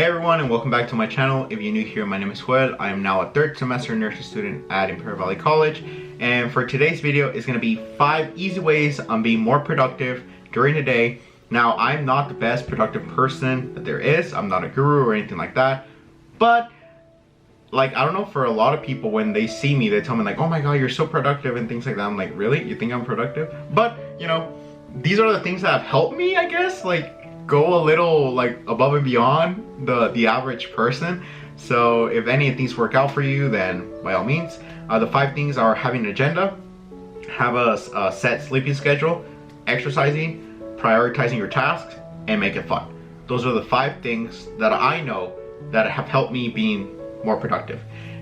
everyone, and welcome back to my channel. If you're new here, my name is Joel. I am now a third semester nursing student at Imperial Valley College, and for today's video is going to be 5 easy ways on being more productive during the day. Now, I'm not the best productive person that there is. I'm not a guru or anything like that, but like, I don't know, for a lot of people, when they see me, they tell me like, oh my god, you're so productive and things like that. I'm like, really? You think I'm productive? But you know, these are the things that have helped me, I guess, like go a little like above and beyond the average person. So if any of these work out for you, then by all means. The 5 things are having an agenda, have a set sleeping schedule, exercising, prioritizing your tasks, and make it fun. Those are the 5 things that I know that have helped me being more productive.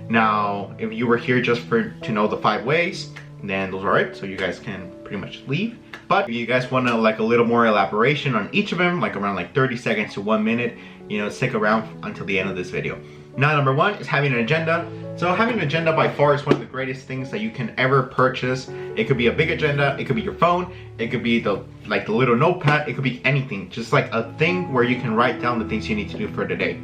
Now, if you were here just to know the 5 ways, then those are it, so you guys can pretty much leave. But if you guys want to like a little more elaboration on each of them, like around like 30 seconds to 1 minute, you know, stick around until the end of this video. Now, number 1 is having an agenda. So having an agenda by far is one of the greatest things that you can ever purchase. It could be a big agenda, it could be your phone, it could be the little notepad, it could be anything. Just like a thing where you can write down the things you need to do for the day.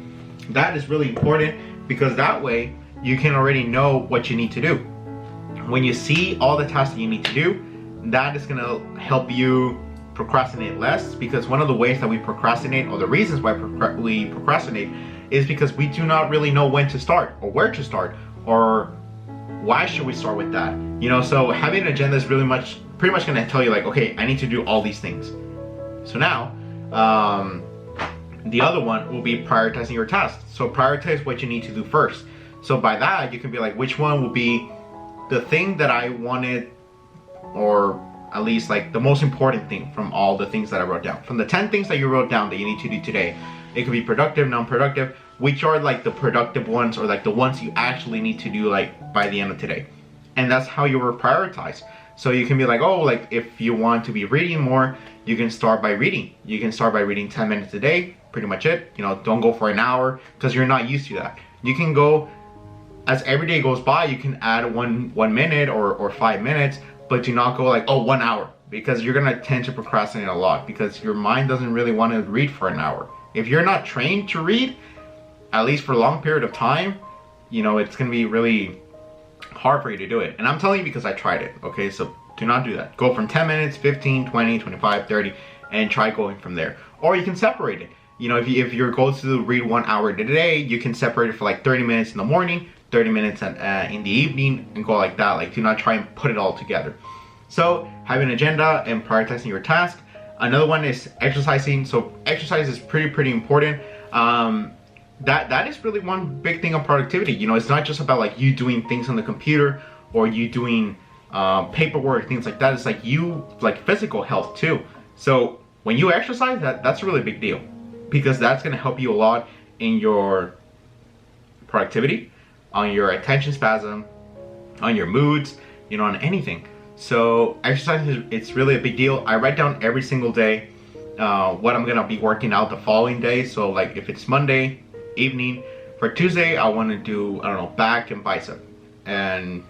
That is really important because that way you can already know what you need to do. When you see all the tasks that you need to do, that is gonna help you procrastinate less, because one of the ways that we procrastinate, or the reasons why we procrastinate, is because we do not really know when to start, or where to start, or why should we start with that. You know, so having an agenda is pretty much gonna tell you like, okay, I need to do all these things. So now, the other one will be prioritizing your tasks. So prioritize what you need to do first. So by that, you can be like, which one will be the thing that I wanted, or at least like the most important thing from all the things that I wrote down. From the 10 things that you wrote down that you need to do today, it could be productive, non-productive, which are like the productive ones, or like the ones you actually need to do like by the end of today. And that's how you will prioritize. So you can be like, oh, like if you want to be reading more, you can start by reading. You can start by reading 10 minutes a day, pretty much it. You know, don't go for an hour because you're not used to that. You can go, as every day goes by, you can add one minute or 5 minutes, but do not go like, oh, 1 hour, because you're gonna tend to procrastinate a lot because your mind doesn't really want to read for an hour. If you're not trained to read, at least for a long period of time, you know, it's gonna be really hard for you to do it. And I'm telling you because I tried it, okay? So do not do that. Go from 10 minutes, 15, 20, 25, 30, and try going from there. Or you can separate it. You know, if your goal is to read 1 hour a day, you can separate it for like 30 minutes in the morning, 30 minutes in the evening, and go like that. Like, do not try and put it all together. So having an agenda and prioritizing your task. Another one is exercising. So exercise is pretty important. That is really one big thing on productivity. You know, it's not just about like you doing things on the computer or you doing paperwork, things like that. It's like physical health too. So when you exercise, that's a really big deal, because that's going to help you a lot in your productivity, on your attention spasm, on your moods, you know, on anything. So exercise it's really a big deal. I write down every single day what I'm gonna be working out the following day. So like if it's Monday evening, for Tuesday I want to do, I don't know, back and bicep, and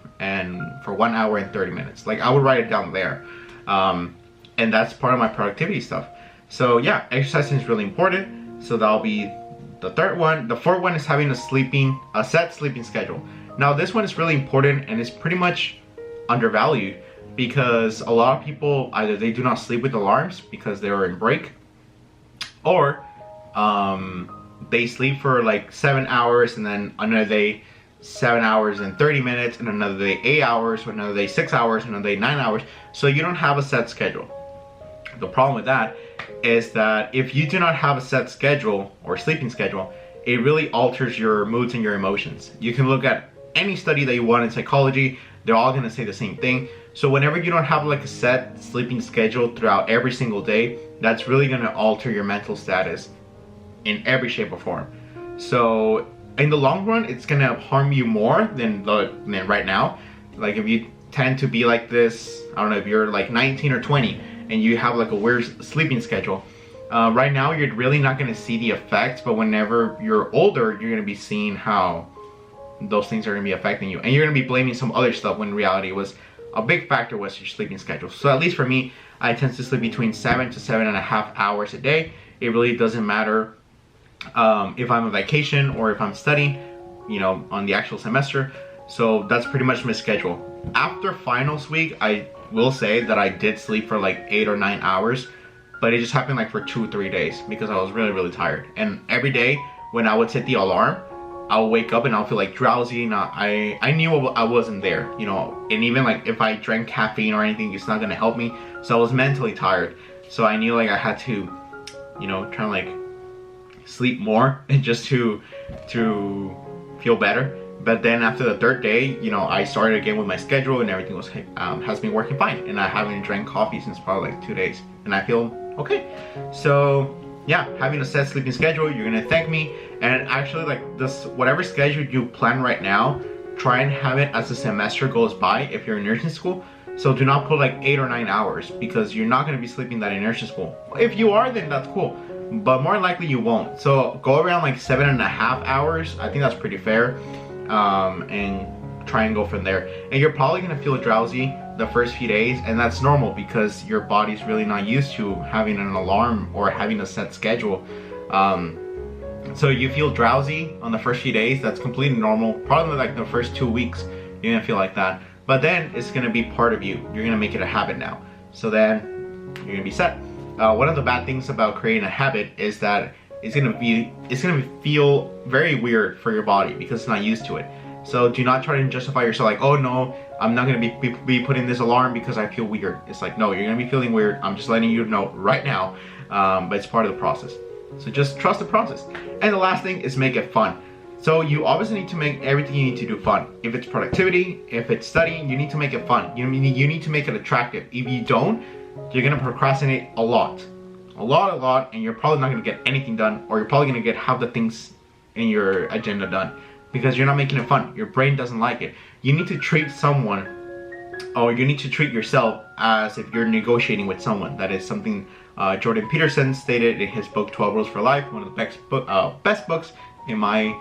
for 1 hour and 30 minutes. Like I would write it down there, and that's part of my productivity stuff. So yeah, exercising is really important. So that'll be the 3rd one. The 4th one is having a set sleeping schedule. Now this one is really important, and it's pretty much undervalued, because a lot of people, either they do not sleep with alarms because they're in break, or they sleep for like 7 hours, and then another day 7 hours and 30 minutes, and another day 8 hours, or another day 6 hours, another day 9 hours. So you don't have a set schedule. The problem with that is that if you do not have a set schedule or sleeping schedule, it really alters your moods and your emotions. You can look at any study that you want in psychology, they're all gonna say the same thing. So whenever you don't have like a set sleeping schedule throughout every single day, that's really gonna alter your mental status in every shape or form. So in the long run, it's gonna harm you more than right now. Like if you tend to be like this, I don't know, if you're like 19 or 20 and you have like a weird sleeping schedule, right now you're really not gonna see the effects, but whenever you're older, you're gonna be seeing how those things are gonna be affecting you, and you're gonna be blaming some other stuff when in reality was a big factor was your sleeping schedule. So at least for me, I tend to sleep between 7 to 7.5 hours a day. It really doesn't matter if I'm on vacation or if I'm studying, you know, on the actual semester. So that's pretty much my schedule. After finals week, I will say that I did sleep for like 8 or 9 hours, but it just happened like for 2 or 3 days because I was really tired. And every day when I would set the alarm, I'll wake up and I'll feel like drowsy, and I knew I wasn't there, you know. And even like if I drank caffeine or anything, it's not gonna help me. So I was mentally tired. So I knew like I had to, you know, try and like sleep more and just to feel better. But then after the 3rd day, you know, I started again with my schedule and everything was has been working fine. And I haven't drank coffee since probably like 2 days, and I feel okay. So yeah, having a set sleeping schedule, you're gonna thank me. And actually, like this, whatever schedule you plan right now, try and have it as the semester goes by if you're in nursing school. So do not put like 8 or 9 hours, because you're not gonna be sleeping that in nursing school. If you are, then that's cool, but more likely you won't. So go around like 7.5 hours. I think that's pretty fair. And try and go from there. And you're probably gonna feel drowsy the first few days, and that's normal because your body's really not used to having an alarm or having a set schedule. So you feel drowsy on the first few days. That's completely normal. Probably like the first 2 weeks you're gonna feel like that, but then it's gonna be part of you. You're gonna make it a habit now, so then you're gonna be set. One of the bad things about creating a habit is that it's gonna feel very weird for your body because it's not used to it. So do not try to justify yourself like, oh no, I'm not gonna be putting this alarm because I feel weird. It's like, no, you're gonna be feeling weird. I'm just letting you know right now, but it's part of the process. So just trust the process. And the last thing is make it fun. So you obviously need to make everything you need to do fun. If it's productivity, if it's studying, you need to make it fun. You need to make it attractive. If you don't, you're gonna procrastinate a lot, and you're probably not gonna get anything done, or you're probably gonna get half the things in your agenda done because you're not making it fun. Your brain doesn't like it. You need to treat someone, or you need to treat yourself as if you're negotiating with someone. That is something Jordan Peterson stated in his book 12 Rules for Life, one of the best books in my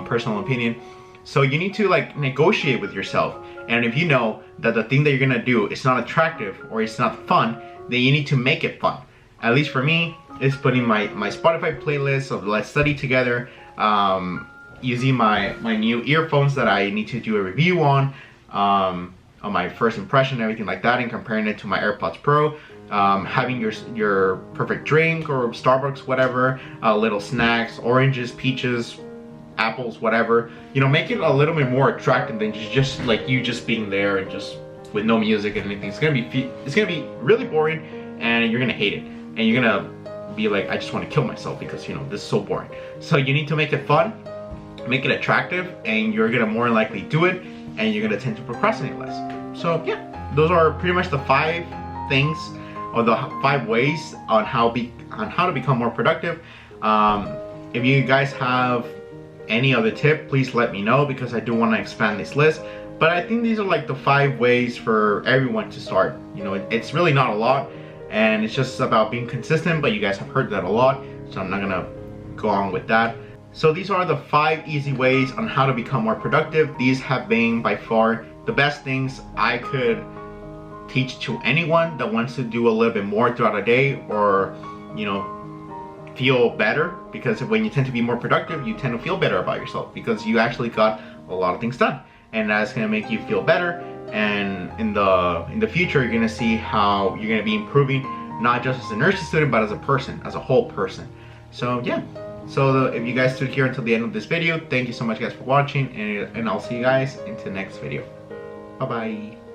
personal opinion. So you need to like negotiate with yourself, and if you know that the thing that you're gonna do is not attractive or it's not fun, then you need to make it fun. At least for me, it's putting my Spotify playlist of Let's Study Together, using my new earphones that I need to do a review on my first impression, everything like that, and comparing it to my AirPods Pro, having your perfect drink or Starbucks, whatever, little snacks, oranges, peaches, apples, whatever. You know, make it a little bit more attractive than just like you just being there and just with no music and anything. It's gonna be really boring, and you're gonna hate it, and you're gonna be like, I just want to kill myself because, you know, this is so boring. So you need to make it fun, make it attractive, and you're gonna more likely do it, and you're gonna tend to procrastinate less. So yeah, those are pretty much the 5 things, or the 5 ways on how to become more productive. If you guys have any other tip, please let me know, because I do want to expand this list. But I think these are like the 5 ways for everyone to start. You know, it's really not a lot, and it's just about being consistent, but you guys have heard that a lot, so I'm not gonna go on with that. So these are the 5 easy ways on how to become more productive. These have been by far the best things I could teach to anyone that wants to do a little bit more throughout a day, or, you know, feel better, because when you tend to be more productive, you tend to feel better about yourself because you actually got a lot of things done, and that's gonna make you feel better. And in the future, you're gonna see how you're gonna be improving, not just as a nursing student, but as a person, as a whole person. So yeah, so if you guys stood here until the end of this video, thank you so much guys for watching, and I'll see you guys into the next video. Bye bye.